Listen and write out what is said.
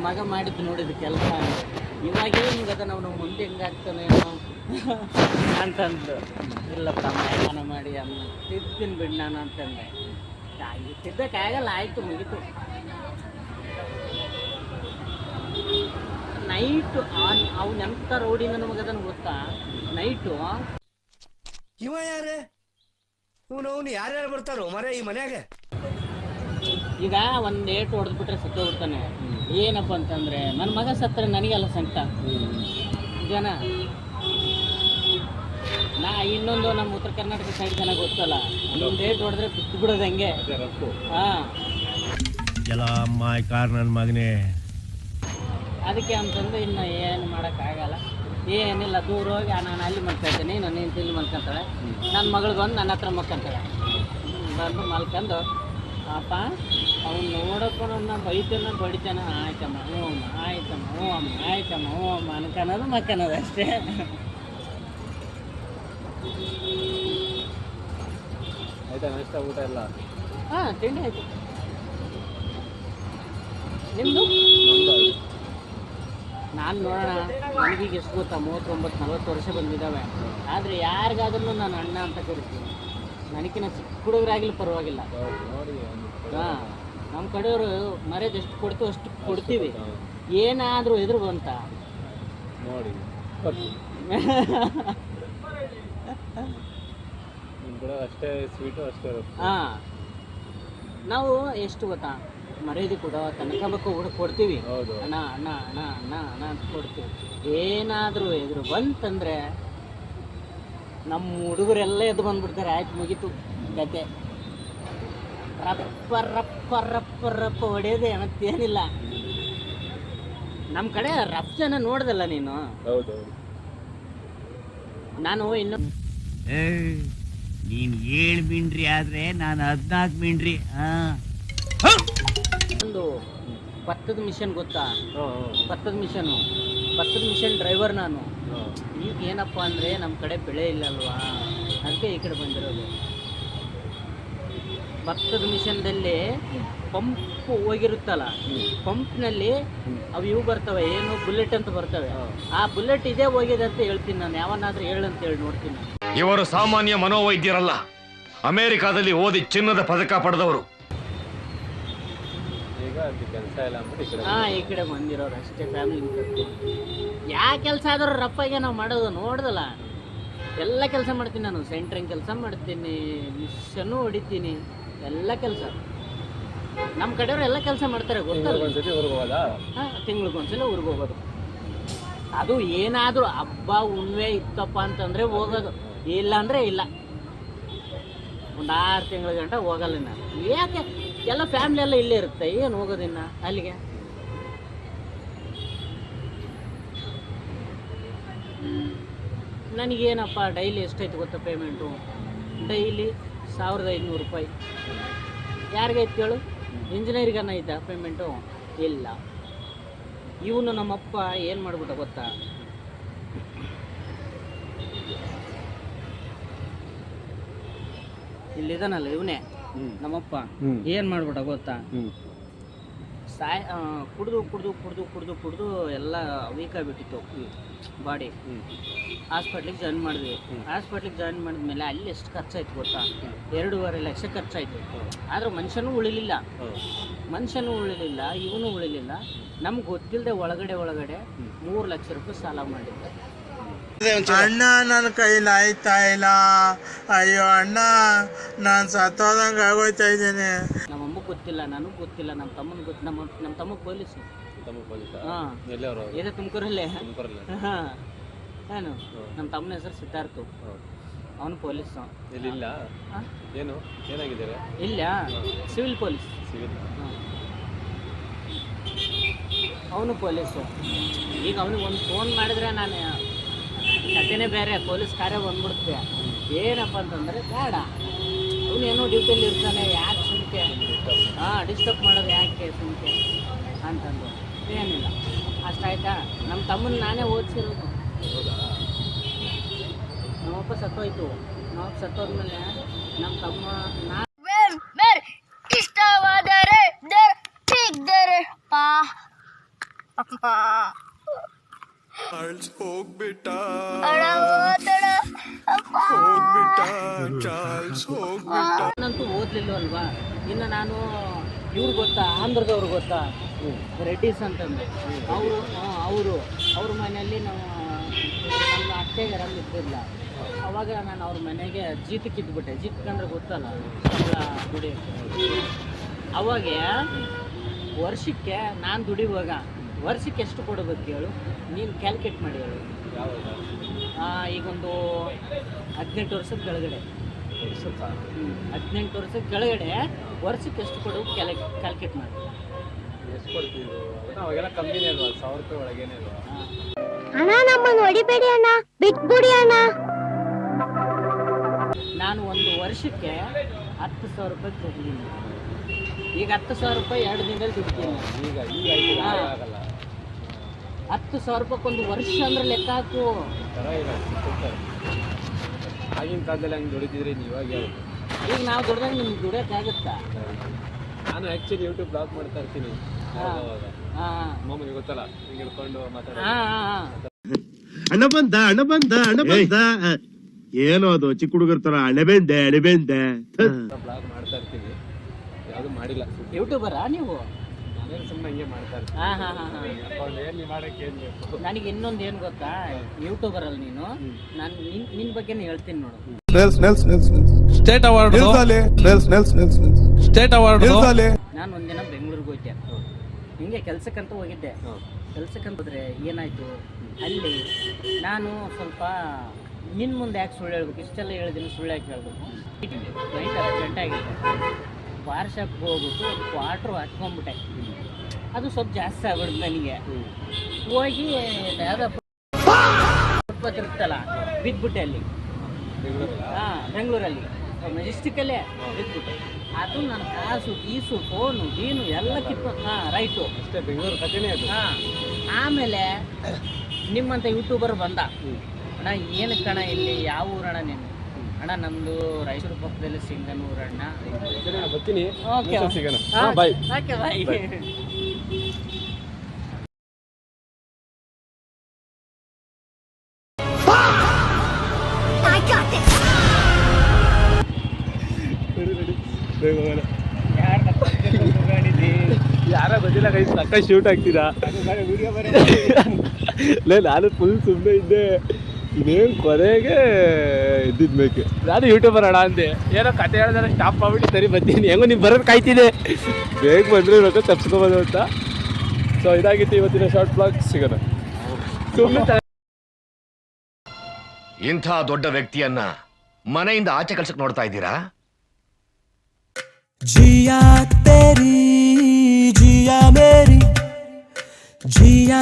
ಮಗ ಮಾಡಿದ್ದು ನೋಡಿದ ಕೆಲಸ ಇವಾಗೇನು ಗದ ನಾವು ಮುಂದೆ ಹೆಂಗಾಗ್ತಾನೇನೋ ಅಂತಂದು ಇಲ್ಲಪ್ಪ ಮಯಮಾನ ಮಾಡಿ ಅಮ್ಮ ತಿದ್ದಿನ ಬಿಡು ನಾನು ಅಂತಂದೆ. ತಿದ್ದಕ್ಕಾಗಲ್ಲ, ಆಯಿತು ಮುಗೀತು. ನೈಟು ಅವ್ನು ಎಂಥ ರೋಡಿಂದ ನಮಗದನ್ನು ಗೊತ್ತಾ? ನೈಟು ಇವ ಯಾರೇ ಇವನು ಯಾರ್ಯಾರು ಬರ್ತಾರೋ ಮರೆ ಈ ಮನ್ಯಾಗ? ಈಗ ಒಂದು ಏಟು ಹೊಡೆದ್ಬಿಟ್ರೆ ಸತ್ತೋಗ್ಬಿಡ್ತಾನೆ. ಏನಪ್ಪ ಅಂತಂದರೆ ನನ್ನ ಮಗ ಸತ್ತರೆ ನನಗೆಲ್ಲ ಸಂಕಟ ಜನ. ಇನ್ನೊಂದು ನಮ್ಮ ಉತ್ತರ ಕರ್ನಾಟಕ ಸೈಡ್ ಚೆನ್ನಾಗಿ ಗೊತ್ತಲ್ಲ, ಒಂದು ಏಟು ಹೊಡೆದ್ರೆ ಬಿದ್ದು ಬಿಡೋದು ಹಂಗೆ. ಹಾಂ, ಎಲ್ಲ ಮಾಯ ಕಾರ್ ನನ್ನ ಮಗನೇ. ಅದಕ್ಕೆ ಅಂತಂದು ಇನ್ನು ಏನು ಮಾಡೋಕ್ಕಾಗಲ್ಲ, ಏನಿಲ್ಲ. ದೂರ ಹೋಗಿ ನಾನು ಅಲ್ಲಿ ಮಲ್ಕೊಳ್ತೀನಿ, ನಾನು ಇಲ್ಲಿ ಮಲ್ಕೊಂತಾಳೆ. ನನ್ನ ಮಗಳು ಬಂದು ನನ್ನ ಹತ್ರ ಮಲ್ಕೊಂತಾಳೆ. ಬಂದು ಮಲ್ಕೊಂಡು ಅಪ್ಪ ಅವ್ನು ನೋಡಪ್ಪ ನನ್ನ ಬೈತಾನ ಬಡಿತಾನ. ಆಯ್ತಮ್ಮ ಹ್ಞೂ ಅಮ್ಮ, ಆಯ್ತಮ್ಮ ಹ್ಞೂ ಅಮ್ಮ, ಆಯ್ತಮ್ಮ ಹ್ಞೂ ಅಮ್ಮ ಅನ್ಕೊಳೋದು ಮಕ್ಕನೋದು ಅಷ್ಟೇ. ಆಯ್ತಾ ನಾಷ್ಟ ಊಟ ಎಲ್ಲ? ಹಾಂ, ತಿಂಡಿ ಆಯಿತು. ನಿಮ್ಮದು? ನಾನು ನೋಡೋಣ, ನನಗೀಗ ಎಷ್ಟು ಗೊತ್ತಾ, 39-40 ವರ್ಷ ಬಂದಿದ್ದಾವೆ. ಆದರೆ ಯಾರಿಗಾದ್ರೂ ನಾನು ಅಣ್ಣ ಅಂತ ಕರಿತೀನಿ. ನನಗಿನ್ನ ಚಿಕ್ಕ ಹುಡುಗರಾಗಲಿ ಪರವಾಗಿಲ್ಲ. ಹಾಂ, ನಮ್ಮ ಕಡೆಯವರು ಮರ್ಯಾದೆ ಎಷ್ಟು ಕೊಡ್ತೀವಿ ಅಷ್ಟು ಕೊಡ್ತೀವಿ. ಏನಾದರೂ ಎದುರು ಬಂತ ನೋಡಿ ಅಷ್ಟೇ ಸ್ವೀಟು ಅಷ್ಟೇ. ಹಾಂ, ನಾವು ಎಷ್ಟು ಗೊತ್ತಾ, ಮರ್ಯಾದೆ ಕೊಡೋ ತನಕಬೇಕು ಕೊಡ್ತೀವಿ. ಅಣ್ಣ ಅಣ್ಣ ಅಣ್ಣ ಅಣ್ಣ ಅಣ್ಣ ಅಂತ ಕೊಡ್ತೀವಿ. ಏನಾದರೂ ಎದುರು ಬಂತಂದರೆ ನಮ್ಮ ಹುಡುಗರೆಲ್ಲ ಎದ್ದು ಬಂದ್ಬಿಡ್ತಾರೆ. ಆಯ್ತು ಮುಗೀತು ಕತೆ. ರಪ್ಪ ರಪ್ಪ ರಪ್ಪ ರಪ್ಪ ಹೊಡೆಯೋದೇ ಮತ್ತೇನಿಲ್ಲ. ನಮ್ಮ ಕಡೆ ರಫ್ ಜನ ನೋಡ್ದಲ್ಲ ನೀನು. ನಾನು ಇನ್ನು ನೀನು 7 ಮಿಂಡ್ರಿ ಆದರೆ ನಾನು 14 ಮಿಂಡ್ರಿ. ಒಂದು ಭತ್ತದ ಮಿಷನ್ ಗೊತ್ತಾ? ಭತ್ತದ ಮಿಷನ್ ಡ್ರೈವರ್ ನಾನು. ಈಗ ಏನಪ್ಪ ಅಂದರೆ ನಮ್ಮ ಕಡೆ ಬೆಳೆ ಇಲ್ಲಲ್ವಾ, ಅದಕ್ಕೆ ಈ ಕಡೆ ಬಂದಿರೋದು. ಭತ್ತದ ಮಿಷನ್ದಲ್ಲಿ ಪಂಪ್ ಹೋಗಿರುತ್ತಲ್ಲ, ಪಂಪ್ನಲ್ಲಿ ಅವು ಇವು ಬರ್ತವೆ, ಏನು ಬುಲೆಟ್ ಅಂತ ಬರ್ತವೆ. ಆ ಬುಲೆಟ್ ಇದೇ ಹೋಗಿದೆ ಅಂತ ಹೇಳ್ತೀನಿ ನಾನು. ಯಾವನ್ನಾದ್ರೂ ಹೇಳಂತ ಹೇಳಿ ನೋಡ್ತೀನಿ. ಇವರು ಸಾಮಾನ್ಯ ಮನೋವೈದ್ಯರಲ್ಲ, ಅಮೆರಿಕಾದಲ್ಲಿ ಓದಿ ಚಿನ್ನದ ಪದಕ ಪಡೆದವರು. ಈ ಕಡೆ ಬಂದಿರೋರು ಅಷ್ಟೇ, ಫ್ಯಾಮಿಲಿ ಕರ್ಕೊಂಡು. ಯಾವ ಕೆಲಸ ಆದರೂ ರಫಾಗೆ ನಾವು ಮಾಡೋದು ನೋಡ್ದಲ್ಲ. ಎಲ್ಲ ಕೆಲಸ ಮಾಡ್ತೀನಿ ನಾನು. ಸೆಂಟ್ರಿಂಗ್ ಕೆಲಸ ಮಾಡ್ತೀನಿ, ಮಿಷನ್ನು ಹೊಡಿತೀನಿ, ಎಲ್ಲ ಕೆಲಸ. ನಮ್ಮ ಕಡೆಯವರು ಎಲ್ಲ ಕೆಲಸ ಮಾಡ್ತಾರೆ ಗೊತ್ತಲ್ಲ. ಹಾಂ, ತಿಂಗಳಿಗೊಂದ್ಸಲ ಊರಿಗೆ ಹೋಗೋದು. ಅದು ಏನಾದರೂ ಹಬ್ಬ ಹುಣ್ಣಿಮೆ ಇತ್ತಪ್ಪ ಅಂತಂದರೆ ಹೋಗೋದು, ಇಲ್ಲ ಅಂದರೆ ಇಲ್ಲ. ಒಂದು 6 ತಿಂಗಳ ಗಂಟ ಹೋಗಲ್ಲ ನಾನು. ಯಾಕೆ, ಎಲ್ಲ ಫ್ಯಾಮಿಲಿ ಎಲ್ಲ ಇಲ್ಲೇ ಇರುತ್ತೆ, ಏನು ಹೋಗೋದಿನ್ನ ಅಲ್ಲಿಗೆ. ನನಗೇನಪ್ಪ ಡೈಲಿ ಎಷ್ಟೈತೆ ಗೊತ್ತಾ ಪೇಮೆಂಟು? ಡೈಲಿ 1500 ರೂಪಾಯಿ. ಯಾರಿಗೈತೆ ಹೇಳು? ಇಂಜಿನಿಯರಿಗನ್ನ ಐತಾ ಪೇಮೆಂಟು? ಇಲ್ಲ. ಇವನು ನಮ್ಮಪ್ಪ ಏನು ಮಾಡ್ಬಿಟ್ಟ ಗೊತ್ತಾ? ಇಲ್ಲಿದಾನಲ್ಲ ಇವನೇ ನಮ್ಮಪ್ಪ, ಏನು ಮಾಡ್ಬಿಟ್ಟ ಗೊತ್ತಾ? ಕುಡ್ದು ಕುಡ್ದು ಕುಡ್ದು ಕುಡ್ದು ಕುಡ್ದು ಎಲ್ಲ ವೀಕ್ ಆಗಿಬಿಟ್ಟಿತ್ತು ಬಾಡಿ. ಹಾಸ್ಪಿಟ್ಲಿಗೆ ಜಾಯ್ನ್ ಮಾಡಿದ್ವಿ. ಹಾಸ್ಪಿಟ್ಲಿಗೆ ಜಾಯ್ನ್ ಮಾಡಿದ್ಮೇಲೆ ಅಲ್ಲಿ ಎಷ್ಟು ಖರ್ಚಾಯ್ತು ಗೊತ್ತಾ? 2.5 ಲಕ್ಷ ಖರ್ಚಾಯಿತು. ಆದರೂ ಮನುಷ್ಯನೂ ಉಳಿಲಿಲ್ಲ, ಇವನು ಉಳಿಲಿಲ್ಲ. ನಮ್ಗೆ ಗೊತ್ತಿಲ್ಲದೆ ಒಳಗಡೆ 3 ಲಕ್ಷ ರೂಪಾಯಿ ಸಾಲ ಮಾಡಿದ್ದೆ. ಅಣ್ಣ ನನ್ನ ಕೈಲಿ ಆಯ್ತಾ ಇಲ್ಲ, ಅಯ್ಯೋ ಅಣ್ಣ ನಾನು ಸತ್ತೋದಂಗೆ ಆಗೋಯ್ತಾ ಇದ್ದೇನೆ. ನಮ್ಮಮ್ಮಗೆ ಗೊತ್ತಿಲ್ಲ, ನನಗೆ ಗೊತ್ತಿಲ್ಲ, ನಮ್ಮ ತಮ್ಮನ ಗೊತ್ತು. ನಮ್ಮ ತಮ್ಮ ಪೊಲೀಸು. ಹಾಂ, ಇದೆ ತುಮಕೂರಲ್ಲೇ. ಹಾಂ, ಏನು ನಮ್ಮ ತಮ್ಮನ ಹೆಸರು ಸಿದ್ಧಾರ್ಥು, ಅವನು ಪೊಲೀಸು. ಇಲ್ಲ, ಸಿವಿಲ್ ಪೊಲೀಸ್. ಅವನು ಪೊಲೀಸು. ಈಗ ಅವನಿಗೆ ಒಂದು ಫೋನ್ ಮಾಡಿದ್ರೆ ನಾನು ಕಥೆನೇ ಬೇರೆ, ಪೊಲೀಸ್ ಕಾರ್ಯ ಬಂದ್ಬಿಡುತ್ತೆ. ಏನಪ್ಪ ಅಂತಂದರೆ ಬೇಡ, ಅವನೇನೋ ಡ್ಯೂಟಿಯಲ್ಲಿ ಇರ್ತಾನೆ, ಯಾಕೆ ಸುಮ್ಕೆ ಡಿಸ್ಟರ್ಬ್ ಮಾಡೋದು ಯಾಕೆ ಸುಮ್ಕೆ ಅಂತಂದು. ಏನಿಲ್ಲ, ಅಷ್ಟಾಯ್ತಾ. ನಮ್ಮ ತಮ್ಮನ ನಾನೇ ಓದಿಸಿರೋದು. ನಮ್ಮಪ್ಪ ಸತ್ತೋಯ್ತು. ನಮ್ಮಪ್ಪ ಸತ್ತೋದ್ಮೇಲೆ ನಮ್ಮ ತಮ್ಮ ಇಷ್ಟವಾದರೆ ನಾನಂತೂ ಓದ್ಲಿಲ್ವಲ್ವಾ. ಇನ್ನು ನಾನು ಇವ್ರು ಗೊತ್ತಾ, ಆಂಧ್ರದವ್ರು ಗೊತ್ತಾ, ರೆಡ್ಡಿಸ್ ಅಂತಂದು, ಅವ್ರ ಮನೆಯಲ್ಲಿ ನಾವು ನಮ್ಮ ಅತ್ತೆಗೆ ಆರಾಮ್ ಇದ್ದಿಲ್ಲ. ಅವಾಗ ನಾನು ಅವ್ರ ಮನೆಗೆ ಜೀತಕ್ಕೆ ಇದ್ಬಿಟ್ಟೆ. ಜೀತಕ್ಕೆ ಅಂದ್ರೆ ಗೊತ್ತಲ್ಲ, ಸಂಬಳ ದುಡಿಯೋಕ್ಕೆ. ಅವಾಗ ವರ್ಷಕ್ಕೆ ನಾನು ದುಡಿಯುವಾಗ ವರ್ಷಕ್ಕೆ ಎಷ್ಟು ಕೊಡಬೇಕು ಹೇಳು, ನೀನು ಕ್ಯಾಲ್ಕುಲೇಟ್ ಮಾಡಿ ಹೇಳು. ಈಗೊಂದು 18 ವರ್ಷದ ಕೆಳಗಡೆ, 18 ವರ್ಷದ ಕೆಳಗಡೆ ವರ್ಷಕ್ಕೆ ಎಷ್ಟು ಕೊಡೋದು ಕ್ಯಾಲ್ಕುಲೇಟ್ ಮಾಡಿ. ಎಷ್ಟು ಕೊಡ್ತೀವಿ ಅವಾಗೆಲ್ಲ ಕಮ್ಮಿನೇ ಅಲ್ವಾ, 1000 ರೂಪಾಯಿ ಒಳಗೇನೆ ಅಲ್ವಾ. ಅಣ್ಣ ನಮ್ಮನ್ನು ಹೊಡಿಬೇಡಿ ಅಣ್ಣ, ಬಿಟ್ಬಿಡಿ ಅಣ್ಣ. ನಾನು ಒಂದು ವರ್ಷಕ್ಕೆ 10,000 ರೂಪಾಯಿ ಕೊಡ್ತೀನಿ. ಈಗ 10,000 ರೂಪಾಯಿ 2 ದಿನದಲ್ಲಿ ದುಡ್ತೀನಿ. ಈಗ ಆಗಲ್ಲ. 10,000 ರೂಪಾಯಿ ವರ್ಷ ಅಂದ್ರೆ ಲೆಕ್ಕ ಹಾಕು. ಥರ ಇಲ್ಲ ಕೊಡ್ತಾರೆ. ಆಗಿನ ಕಾಲದಲ್ಲಿ ಹಂಗೆ ದುಡಿತಿದ್ರೆ ಇವಾಗ ಯಾವುದು. ಈಗ ನಾವು ದುಡ್ದಾಗ ನಿಮ್ಗೆ ದುಡಿಯೋಕ್ಕಾಗುತ್ತಾ? ನಾನು ಆ್ಯಕ್ಚುಲಿ ಯೂಟ್ಯೂಬ್ ಬ್ಲಾಗ್ ಮಾಡ್ತಾ ಇರ್ತೀನಿ ಅವಾಗ. ಹಾಂ ಮಾಮೂಲಿ ಗೊತ್ತಲ್ಲ, ಹಿಂಗೆ ಹಿಡ್ಕೊಂಡು ಮಾತಾಡೋದು. ಹಾಂ ಅಣ್ಣ ಬಂದ ಏನೋ ಅದು ಚಿಕ್ಕ ಹುಡುಗರ ತರ ಅಣಬೆಂದೆ ಬ್ಲಾಗ್ ಮಾಡ್ತಾ ಇರ್ತೀನಿ, ಯಾವುದು ಮಾಡಿಲ್ಲ. ಯೂಟ್ಯೂಬರಾ ನೀವು? ನಾನೇನು ಸುಮ್ಮನೆ ಹಿಂಗೆ ಮಾಡ್ತಾ ಇರ್ತೀನಿ. ಹಾಂ ಏನು ಮಾಡೋಕ್ಕೆ ಏನು ಬೇಕು. ನನಗೆ ಇನ್ನೊಂದು ಏನು ಗೊತ್ತಾ, ಯೂಟ್ಯೂಬರ್ ಅಲ್ಲಿ ನೀನು, ನಾನು ನಿನ್ನ ಬಗ್ಗೆನೇ ಹೇಳ್ತೀನಿ ನೋಡು. State award state award. ನಾನು ಒಂದಿನ ಬೆಂಗಳೂರಿಗೆ ಹೋಯ್ತೆ, ಹಿಂಗೆ ಕೆಲ್ಸಕ್ಕಂತ ಹೋಗಿದ್ದೆ. ಕೆಲ್ಸಕ್ಕಂತ ಹೋದ್ರೆ ಏನಾಯ್ತು, ಅಲ್ಲಿ ನಾನು ಸ್ವಲ್ಪ ನಿನ್ನ ಮುಂದೆ ಯಾಕೆ ಸುಳ್ಳು ಹೇಳ್ಬೇಕು, ಇಷ್ಟೆಲ್ಲ ಹೇಳಿದ್ದೀನಿ, ಸುಳ್ಳು ಯಾಕೆ ಹೇಳ್ಬೇಕು. ನೈಟ್ 10 ಗಂಟೆ ಆಗಿತ್ತು, ಬಾರ್ ಶಾಪ್ಗೆ ಹೋಗ್ಬಿಟ್ಟು ಒಂದು ಕ್ವಾರ್ಟ್ರು ಹಾಕ್ಕೊಂಡ್ಬಿಟ್ಟೆ. ಅದು ಸ್ವಲ್ಪ ಜಾಸ್ತಿ ಆಗ್ಬಿಡ್ತು ನನಗೆ. ಹೋಗಿ ಯಾವುದೋ ಫುಟ್ಪಾತ್ ಇರುತ್ತಲ್ಲ, ಬಿದ್ದುಬಿಟ್ಟೆ ಅಲ್ಲಿ. ಹಾಂ, ಬೆಂಗಳೂರಲ್ಲಿ ಮೆಜೆಸ್ಟಿಕಲ್ಲೇ ಬಿದ್ದುಬಿಟ್ಟೆ. ಅದು ನನ್ನ ಕಾಸು ಗೀಸು ಫೋನು ಗೀನು ಎಲ್ಲ ರೈಟು ಅಷ್ಟೇ, ಬೆಂಗಳೂರು ಕಥೆನೇ ಅದು. ಹಾಂ, ಆಮೇಲೆ ನಿಮ್ಮಂಥ ಯೂಟ್ಯೂಬರ್ ಬಂದ. ಅಣ್ಣ ಏನು ಕಣ ಇಲ್ಲಿ, ಯಾವ ಊರಣ್ಣ ನೀನು? ಅಣ್ಣ ನಮ್ಮದು ರಾಯಚೂರು ಪಕ್ಕದಲ್ಲಿ ಸಿಂಗನೂರಣ್ಣ. ಬರ್ತೀನಿ. ಓಕೆ ಸಿಗೋಣ. ಬಾಯ್. Okay bye. ಯಾರ ಗೊತ್ತಿಲ್ಲ ಕೈ ಸಕ್ಕ ಶೂಟ್ ಆಗ್ತೀರಾ? ನಾನು ಫುಲ್ ಸುಮ್ಮನೆ ಇದ್ದೆ. ಇನ್ನೇನು ಕೊನೆಗೆ ಇದ್ದಿದ್ಬೇಕು ನಾನು ಯೂಟ್ಯೂಬರ್ ಅಣ್ಣ ಅಂದೆ. ಏನೋ ಕತೆ ಹೇಳಿದ್ರೆ ಸ್ಟಾಪ್ ಮಾಡ್ಬಿಟ್ಟು ಸರಿ ಬರ್ತೀನಿ, ಹೆಂಗೋ ನೀವು ಬರೋದು ಕಾಯ್ತಿದೆ, ಬೇಗ ಬಂದರೆ ಇರಬೇಕು ತಪ್ಸ್ಕೊಬೋದು ಅಂತ. ಸೊ ಇದಾಗಿತ್ತು ಇವತ್ತಿನ ಶಾರ್ಟ್ ಬ್ಲಾಗ್. ಸಿಗೋಣ. ಸುಮ್ಮನೆ ಇಂಥ ದೊಡ್ಡ ವ್ಯಕ್ತಿಯನ್ನ ಮನೆಯಿಂದ ಆಚೆ ಕಳ್ಸಕ್ ನೋಡ್ತಾ ಇದ್ದೀರಾ? जिया तेरी जिया मेरी जिया